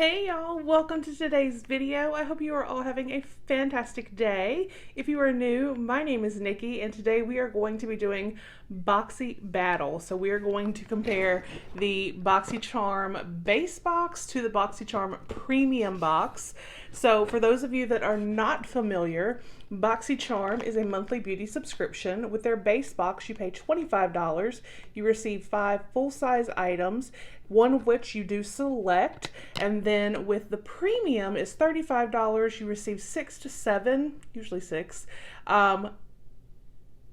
Hey y'all, welcome to today's video. I hope you are all having a fantastic day. If you are new, my name is Nikki and today we are going to be doing Boxy Battle. So we are going to compare the BoxyCharm base box to the BoxyCharm premium box. So for those of you that are not familiar, BoxyCharm is a monthly beauty subscription. With their base box, you pay $25. You receive 5 full-size items, one of which you do select, and then with the premium is $35. You receive 6 to 7, usually 6,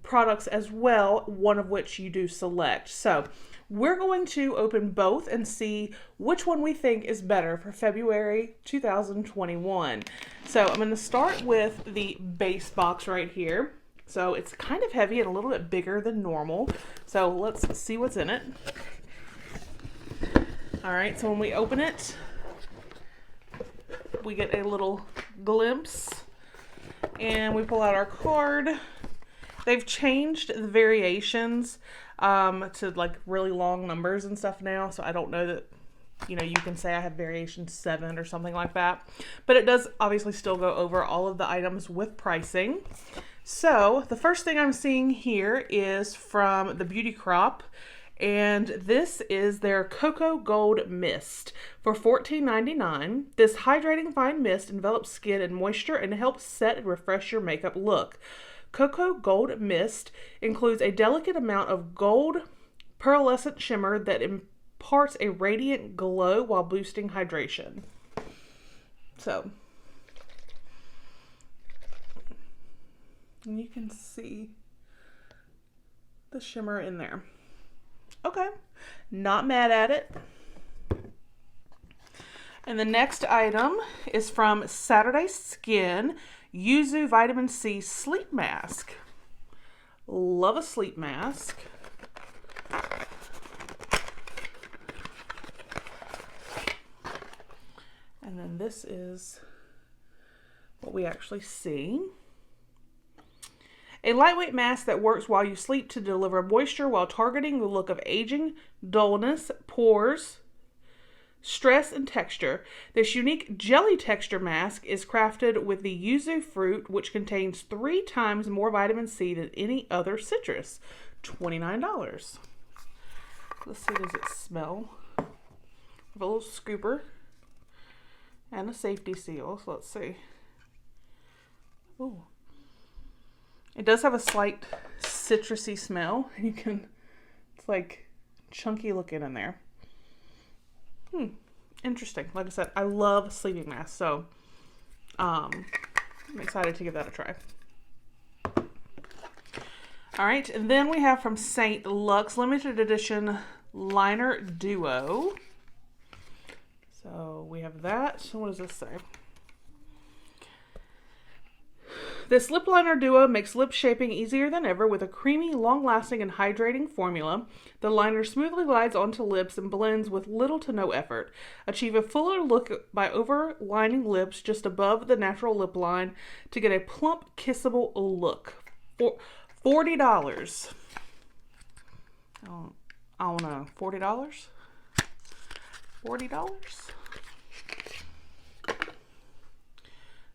products as well, one of which you do select. So we're going to open both and see which one we think is better for February 2021. So I'm going to start with the base box right here. So it's kind of heavy and a little bit bigger than normal. So let's see what's in it. All right, so when we open it, we get a little glimpse and we pull out our card. They've changed the variations to like really long numbers and stuff now. So I don't know that, you can say I have variation 7 or something like that. But it does obviously still go over all of the items with pricing. So the first thing I'm seeing here is from the Beauty Crop. And this is their Cocoa Gold Mist for $14.99. This hydrating fine mist envelops skin in moisture and helps set and refresh your makeup look. Cocoa Gold Mist includes a delicate amount of gold pearlescent shimmer that imparts a radiant glow while boosting hydration. So, you can see the shimmer in there. Okay, not mad at it. And the next item is from Saturday Skin Yuzu Vitamin C Sleep Mask. Love a sleep mask. And then this is what we actually see. A lightweight mask that works while you sleep to deliver moisture while targeting the look of aging, dullness, pores, stress, and texture. This unique jelly texture mask is crafted with the yuzu fruit, which contains 3 times more vitamin C than any other citrus. $29. Let's see, does it smell? With a little scooper and a safety seal. So let's see. Ooh. It does have a slight citrusy smell. It's like chunky looking in there. Interesting. Like I said, I love sleeping masks, so I'm excited to give that a try. All right, and then we have from St. Luxe limited edition liner duo. So we have that. So what does this say? This lip liner duo makes lip shaping easier than ever with a creamy, long-lasting, and hydrating formula. The liner smoothly glides onto lips and blends with little to no effort. Achieve a fuller look by overlining lips just above the natural lip line to get a plump, kissable look. For $40. I don't know. $40? $40?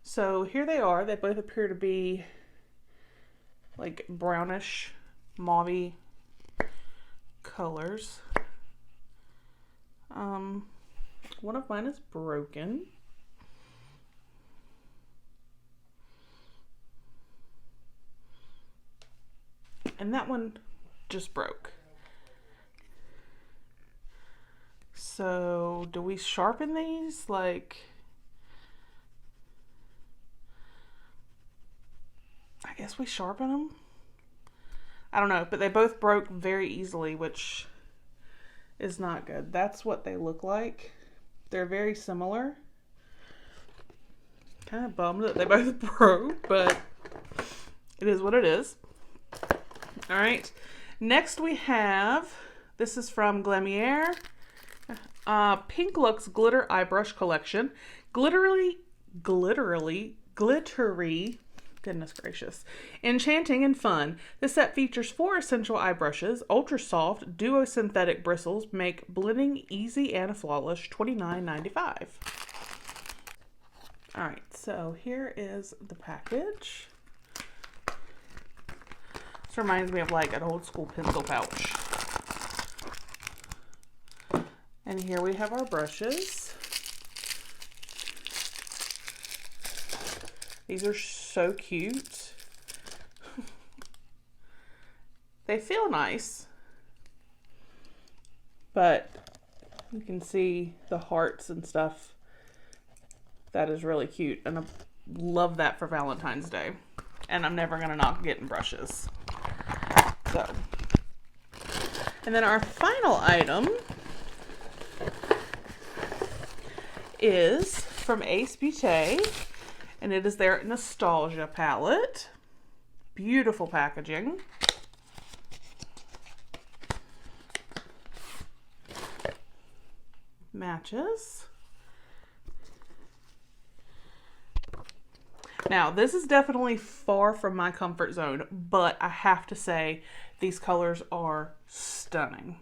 So here they are. They both appear to be like brownish, mauve colors. One of mine is broken. And that one just broke. So do we sharpen these? I guess we sharpen them. I don't know, but they both broke very easily, which is not good. That's what they look like. They're very similar. Kind of bummed that they both broke, but it is what it is. All right. Next we have, this is from Glamier. Pink Lux Glitter Eye Brush Collection. Glittery, goodness gracious. Enchanting and fun. This set features 4 essential eye brushes. Ultra soft, duo synthetic bristles make blending easy and flawless. $29.95. All right, so here is the package. This reminds me of like an old school pencil pouch. And here we have our brushes. These are so cute. They feel nice, but you can see the hearts and stuff. That is really cute, and I love that for Valentine's Day. And I'm never gonna not getting brushes. So, and then our final item is from Ace Beauté, and it is their Nostalgia palette. Beautiful packaging. Matches. Now, this is definitely far from my comfort zone, but I have to say these colors are stunning.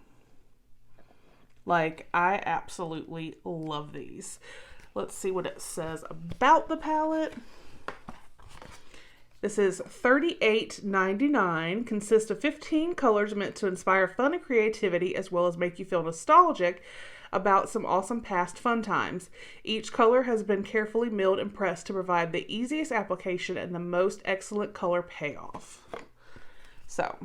Like, I absolutely love these. Let's see what it says about the palette. This is $38.99, consists of 15 colors meant to inspire fun and creativity as well as make you feel nostalgic about some awesome past fun times. Each color has been carefully milled and pressed to provide the easiest application and the most excellent color payoff. So,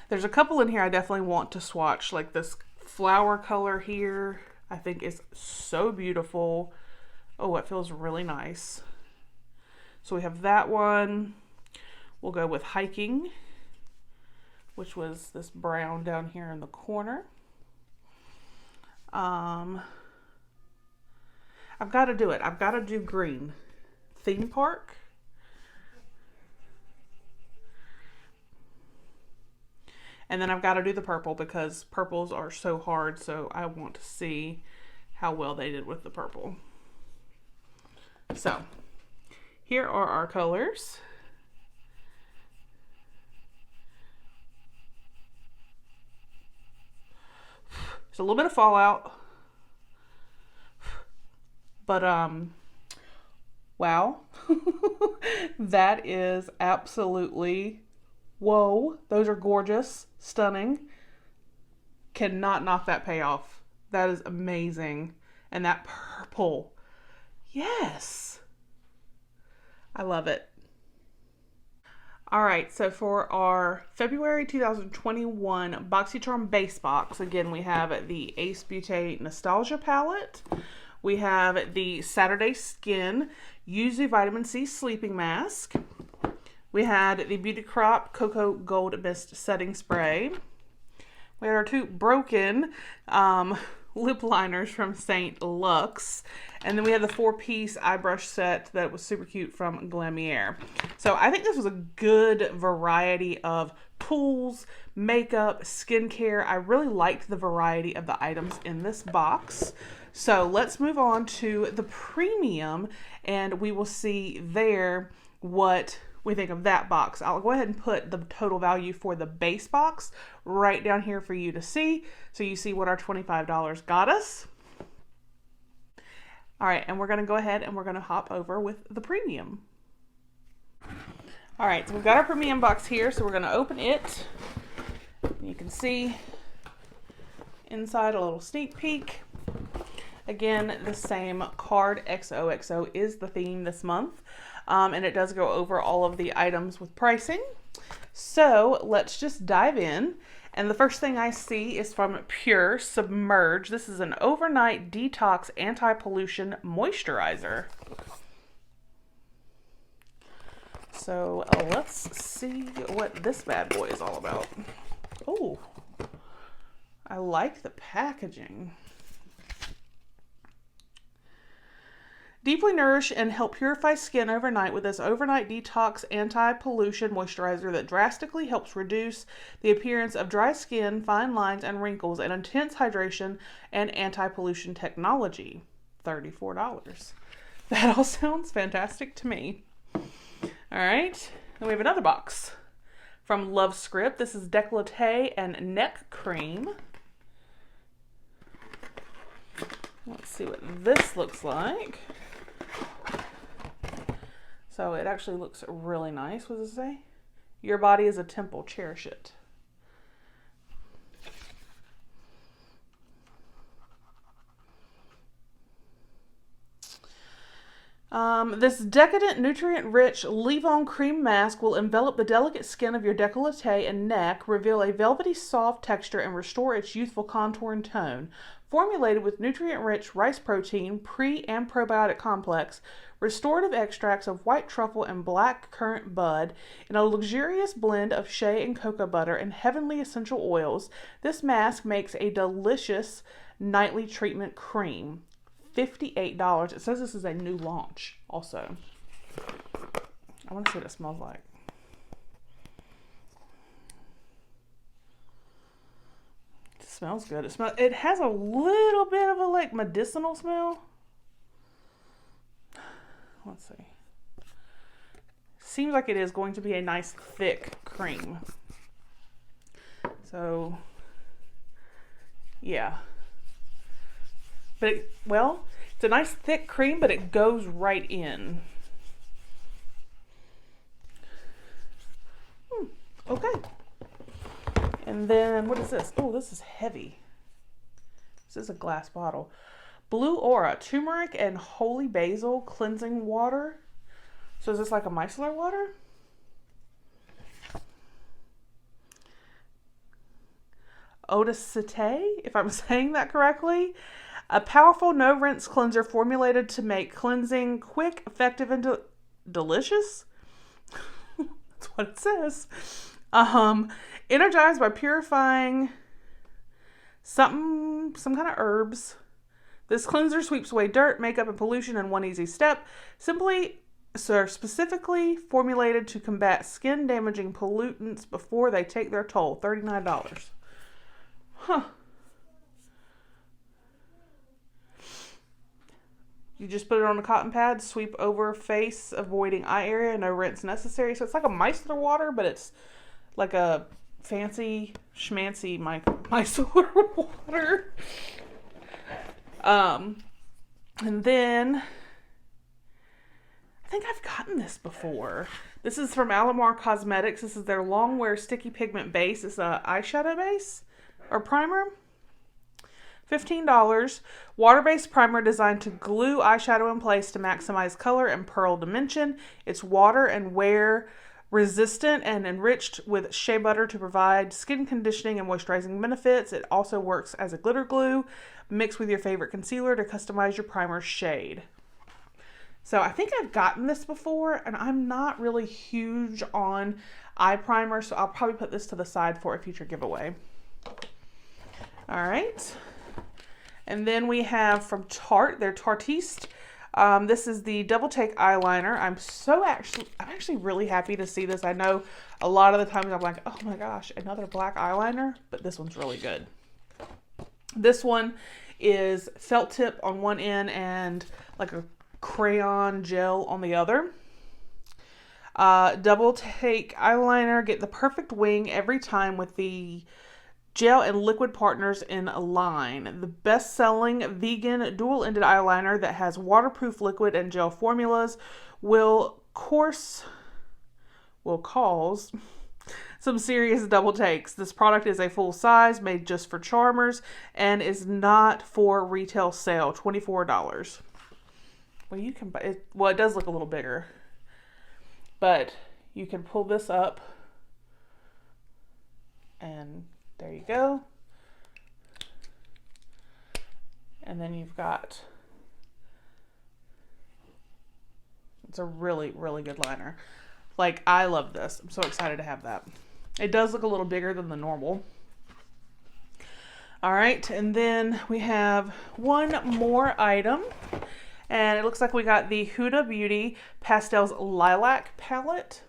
there's a couple in here I definitely want to swatch, like this flower color here. I think is so beautiful. Oh, it feels really nice. So we have that one. We'll go with Hiking, which was this brown down here in the corner. I've got to do it. I've got to do green. Theme Park. And then I've got to do the purple because purples are so hard, so I want to see how well they did with the purple. So, here are our colors. There's a little bit of fallout, but wow. That is absolutely, whoa, those are gorgeous, stunning. Cannot knock that payoff. That is amazing. And that purple, yes, I love it. All right, so for our February 2021 BoxyCharm base box, again, we have the Ace Beauté Nostalgia palette. We have the Saturday Skin Yuzu Vitamin C Sleeping Mask. We had the Beauty Crop Cocoa Gold Mist Setting Spray. We had our two broken lip liners from St. Lux. And then we had the 4-piece eye brush set that was super cute from Glamier. So I think this was a good variety of tools, makeup, skincare. I really liked the variety of the items in this box. So let's move on to the premium and we will see there what we think of that box. I'll go ahead and put the total value for the base box right down here for you to see, so you see what our $25 got us. All right, and we're going to go ahead and we're going to hop over with the premium. All right, so we've got our premium box here, so we're going to open it. You can see inside a little sneak peek. Again, the same card, XOXO is the theme this month. And it does go over all of the items with pricing. So let's just dive in. And the first thing I see is from Pure Submerge. This is an overnight detox anti-pollution moisturizer. So let's see what this bad boy is all about. Oh, I like the packaging. Deeply nourish and help purify skin overnight with this overnight detox anti-pollution moisturizer that drastically helps reduce the appearance of dry skin, fine lines, and wrinkles, and intense hydration and anti-pollution technology. $34. That all sounds fantastic to me. All right, then we have another box from Love Script. This is décolleté and neck cream. Let's see what this looks like. So it actually looks really nice. What does it say? Your body is a temple, cherish it. This decadent, nutrient-rich leave-on cream mask will envelop the delicate skin of your décolleté and neck, reveal a velvety soft texture, and restore its youthful contour and tone. Formulated with nutrient-rich rice protein, pre- and probiotic complex, restorative extracts of white truffle and black currant bud, in a luxurious blend of shea and cocoa butter and heavenly essential oils, this mask makes a delicious nightly treatment cream. $58. It says this is a new launch also. I want to see what it smells like. It smells good. It has a little bit of a like medicinal smell. Let's see. Seems like it is going to be a nice thick cream. So yeah. But it's a nice thick cream, but it goes right in. Okay. And then, what is this? Oh, this is heavy. This is a glass bottle. Blue Aura, turmeric and holy basil cleansing water. So is this like a micellar water? Odacite, if I'm saying that correctly. A powerful no-rinse cleanser formulated to make cleansing quick, effective, and delicious. That's what it says. Energized by purifying some kind of herbs. This cleanser sweeps away dirt, makeup, and pollution in one easy step. Specifically formulated to combat skin-damaging pollutants before they take their toll. $39. Huh. You just put it on a cotton pad, sweep over face, avoiding eye area, no rinse necessary. So it's like a micellar water, but it's like a fancy schmancy micellar water. And then I think I've gotten this before. This is from Alamar Cosmetics. This is their Longwear Sticky Pigment Base. It's an eyeshadow base or primer. $15. Water-based primer designed to glue eyeshadow in place to maximize color and pearl dimension. It's water and wear resistant and enriched with shea butter to provide skin conditioning and moisturizing benefits. It also works as a glitter glue. Mix with your favorite concealer to customize your primer shade. So I think I've gotten this before, and I'm not really huge on eye primer, so I'll probably put this to the side for a future giveaway. All right. And then we have from Tarte, their Tartiste. This is the Double Take Eyeliner. I'm actually really happy to see this. I know a lot of the times I'm like, oh my gosh, another black eyeliner, but this one's really good. This one is felt tip on one end and like a crayon gel on the other. Double Take Eyeliner. Get the perfect wing every time with the gel and liquid partners in a line. The best-selling vegan dual-ended eyeliner that has waterproof liquid and gel formulas will cause some serious double takes. This product is a full size, made just for charmers, and is not for retail sale. $24. Well, you can buy it. Well, it does look a little bigger, but you can pull this up, and there you go. And then you've got, it's a really, really good liner. Like, I love this. I'm so excited to have that. It does look a little bigger than the normal. All right, and then we have one more item. And it looks like we got the Huda Beauty Pastels Lilac Palette.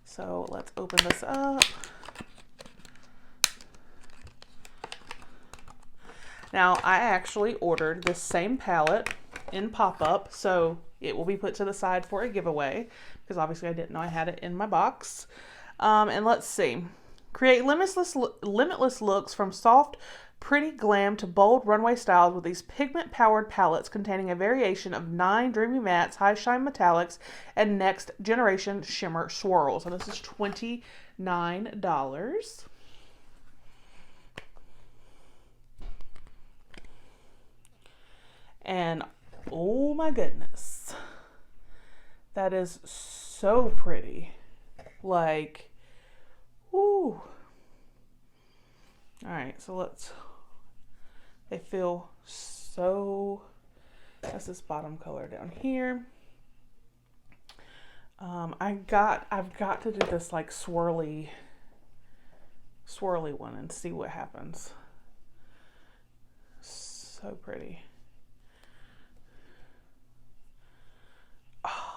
So let's open this up. Now, I actually ordered this same palette in pop-up, so it will be put to the side for a giveaway, because obviously I didn't know I had it in my box. And let's see. Create limitless looks from soft Pretty glam to bold runway styles with these pigment-powered palettes containing a variation of 9 dreamy mattes, high shine metallics, and next generation shimmer swirls. And this is $29. And oh my goodness, that is so pretty. Like, whoo. All right, so they feel so, that's this bottom color down here. I've got to do this like swirly one and see what happens. So pretty. Oh.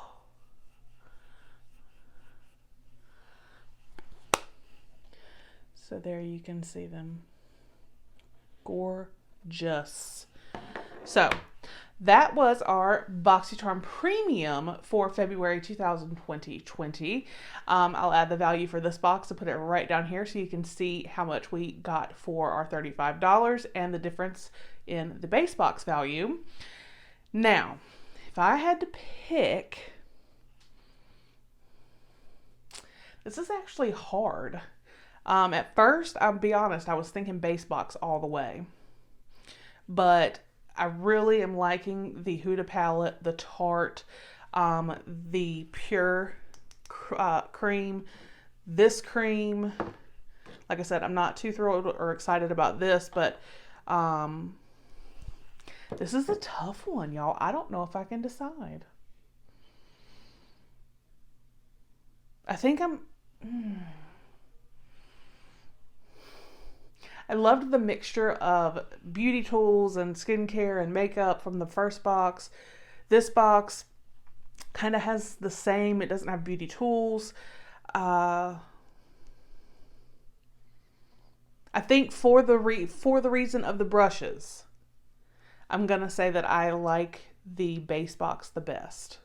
So there you can see them. Gorgeous. So that was our BoxyCharm Premium for February 2020. I'll add the value for this box and put it right down here so you can see how much we got for our $35 and the difference in the base box value. Now, if I had to pick, this is actually hard. At first, I'll be honest, I was thinking base box all the way. But I really am liking the Huda palette, the Tarte, the Pure cream, this cream. Like I said, I'm not too thrilled or excited about this, but this is a tough one, y'all. I don't know if I can decide. I think I loved the mixture of beauty tools and skincare and makeup from the first box. This box kind of has the same. It doesn't have beauty tools. I think for the reason of the brushes, I'm going to say that I like the base box the best.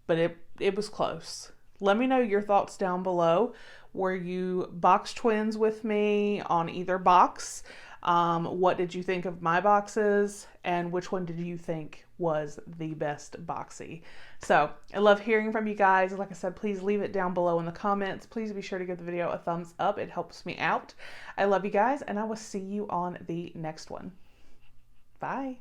But it was close. Let me know your thoughts down below. Were you box twins with me on either box? What did you think of my boxes? And which one did you think was the best boxy? So I love hearing from you guys. Like I said, please leave it down below in the comments. Please be sure to give the video a thumbs up. It helps me out. I love you guys, and I will see you on the next one. Bye.